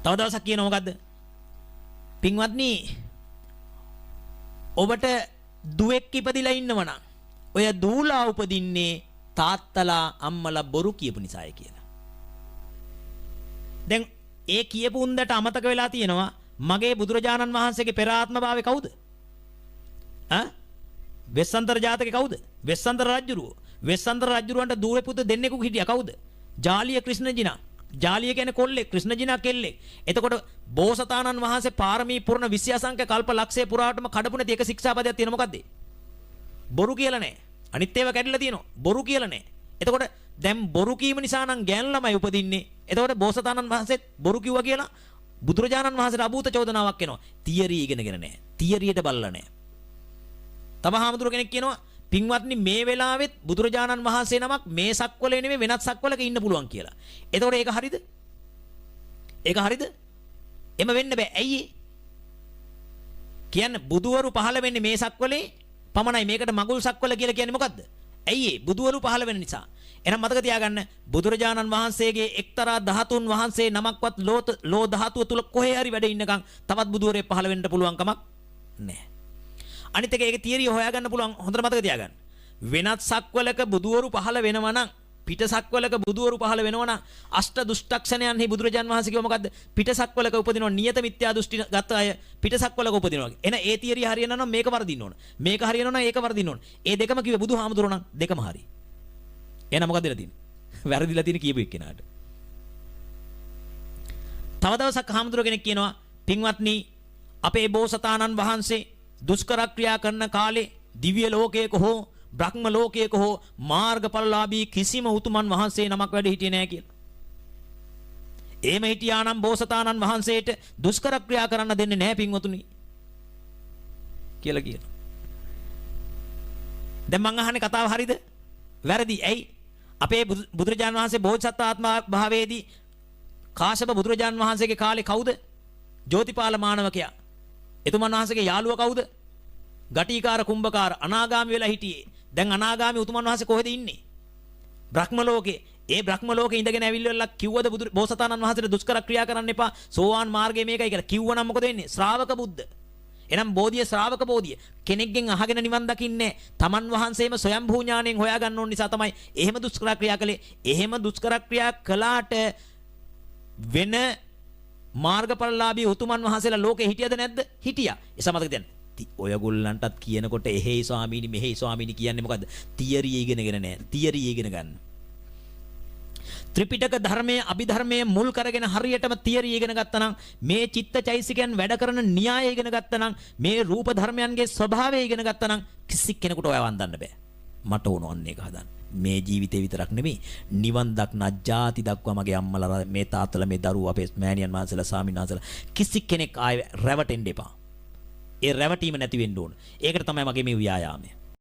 තව දවසක් කියනවා මොකද්ද? පින්වත්නි ඔබට දුවෙක් ඉපදිලා ඉන්නවනම් ඔය දූලා උපදින්නේ තාත්තලා අම්මලා බොරු කියපු නිසායි කියලා. දැන් ඒ කියපු උන්දට අමතක වෙලා තියෙනවා මගේ බුදුරජාණන් වහන්සේගේ පෙර ආත්ම භාවය කවුද? වෙස්සන්තර ජාතකේ කවුද? වෙස්සන්තර රජුරුව. වෙස්සන්තර රජුරවන්ට දූරේ පුත දෙන්නෙකු හිටියා කවුද? ජාලිය ක්‍රිෂ්ණජිනා. ජාලිය කියන්නේ කොල්ලෙක්, ක්‍රිෂ්ණජිනා කෙල්ලෙක්. එතකොට බෝසතාණන් වහන්සේ පාරමී පුරන 20 අසංඛ්‍ය කල්ප ලක්ෂය පුරාටම කඩපු නැති එක ශික්ෂාපදයක් තියෙන මොකද්ද? බොරු කියලා නෑ. අනිත් ඒවා කැඩිලා තියෙනවා. බොරු කියලා නෑ. එතකොට දැන් බොරු කීම නිසා නම් ගෑන් ළමයි උපදින්නේ. එතකොට බෝසතාණන් වහන්සේත් බොරු කිව්වා කියලා බුදුරජාණන් වහන්සේට අභූත චෝදනාවක් එනවා. තියරි ඉගෙනගෙන නෑ. තියරියට බලලා නෑ. තව හාමුදුර කෙනෙක් කියනවා පින්වත්නි මේ වෙලාවෙත් බුදුරජාණන් වහන්සේ නමක් මේ සක්වලේ නෙමෙයි වෙනත් සක්වලක ඉන්න පුළුවන් කියලා. එතකොට ඒක හරිද? ඒක හරිද? එම වෙන්න බෑ. ඇයි? කියන්නේ බුදුවරු පහළ වෙන්නේ මේ සක්වලේ පමණයි. මේකට මගුල් සක්වල කියලා කියන්නේ මොකද්ද? ඇයි? බුදුවරු පහළ වෙන නිසා. එහෙනම් මතක තියාගන්න බුදුරජාණන් වහන්සේගේ එක්තරා ධාතුන් වහන්සේ නමක්වත් ලෝ ධාතුව තුල කොහේ හරි වැඩ ඉන්නකම් තවත් බුදුවරයෙක් පහළ වෙන්න පුළුවන් කමක් නැහැ. අනිත් එක ඒකේ තියරිය හොයාගන්න පුළුවන් හොඳට මතක තියාගන්න. වෙනත් සක්වලක බුදුවරු පහළ වෙනවා නම් පිට සක්වලක බුදුවරු පහළ වෙනවා නම් අෂ්ට දුෂ්ටක්ෂණයන්හි බුදුරජාන් වහන්සේ කිව්ව මොකද්ද? පිට සක්වලක උපදිනවා නියත මිත්‍යා දෘෂ්ටි ගත අය පිට සක්වලක උපදිනවා. එන ඒ තියරිය හරියනවා නම් මේක වර්ධින්න ඕන. මේක හරියනවා නම් ඒක වර්ධින්න ඕන. ඒ දෙකම කිව්වේ බුදුහාමුදුරුවෝ නම් දෙකම හරි. එහෙනම් මොකද වෙලා තියෙන්නේ? වැරදිලා තියෙන කියපු එක්කෙනාට. තව දවසක් හාමුදුරුවෝ කෙනෙක් කියනවා පින්වත්නි අපේ බෝසතාණන් වහන්සේ දුෂ්කර ක්‍රියා කරන කාලේ දිව්‍ය ලෝකයක හෝ බ්‍රහ්ම ලෝකයක හෝ මාර්ගඵලලාභී කිසිම උතුමන් වහන්සේ නමක් වැඩ හිටියේ නැහැ කියලා. එහෙම හිටියා නම් බෝසතාණන් වහන්සේට දුෂ්කර ක්‍රියා කරන්න දෙන්නේ නැහැ පින්වතුනි කියලා කියනවා. දැන් මං අහන්නේ කතාව හරිද? වැරදි. ඇයි? අපේ බුදුරජාණන් වහන්සේ බෝධිසත්ව ආත්මා භාවයේදී කාශ්‍යප බුදුරජාණන් වහන්සේගේ කාලේ කවුද? ජෝතිපාල මානවකයා. එතුමන් වහන්සේගේ යාළුවා කවුද? ගටිකාර කුම්භකාර අනාගාමී වෙලා හිටියේ. දැන් අනාගාමී උතුමන් වහන්සේ කොහෙද ඉන්නේ? බ්‍රහ්ම ලෝකේ. ඒ බ්‍රහ්ම ලෝකේ ඉඳගෙන ඇවිල්ලා කිව්වද බෝසතාණන් වහන්සේට දුෂ්කර ක්‍රියා කරන්න එපා. සෝවාන් මාර්ගය මේකයි කියලා කිව්වනම් මොකද වෙන්නේ? ශ්‍රාවක බුද්ධ. එනම් බෝධිය ශ්‍රාවක බෝධිය. කෙනෙක්ගෙන් අහගෙන නිවන් දකින්නේ තමන් වහන්සේම ස්වයම්භූ ඥාණයෙන් හොයා ගන්න ඕන නිසා තමයි එහෙම දුෂ්කර ක්‍රියා කළේ. එහෙම දුෂ්කර ක්‍රියා කළාට වෙන මාර්ගඵලලාභී උතුමන් වහන්සේලා ලෝකේ හිටියද නැද්ද? හිටියා. ඒ සමතක දැන් ඔයගොල්ලන්ටත් කියනකොට එහෙයි ස්වාමීනි මෙහෙයි ස්වාමීනි කියන්නේ මොකද්ද? තියරිය ඉගෙනගෙන නැහැ. තියරිය ඉගෙන ගන්න. ත්‍රිපිටක ධර්මයේ අභිධර්මයේ මුල් කරගෙන හරියටම තියරිය ඉගෙන ගත්තා නම් මේ චිත්තචෛසිකයන් වැඩ කරන න්‍යාය ඉගෙන ගත්තා නම් මේ රූප ධර්මයන්ගේ ස්වභාවය ඉගෙන ගත්තා නම් කිසි කෙනෙකුට ඔය වන්දන්න බෑ. මට ඕන ඔන්න ඒක හදන්න. මේ ජීවිතේ විතරක් නෙමෙයි නිවන් දක්නා ජාති දක්වා මගේ අම්මලා මේ තාත්තලා මේ දරුවෝ අපේ මෑණියන් වහන්සේලා ස්වාමීන් වහන්සේලා කිසි කෙනෙක් ආයේ රැවටෙන්න එපා. ඒ රැවටීම නැති වෙන්න ඕන. ඒකට තමයි මගේ මේ ව්‍යායාමය.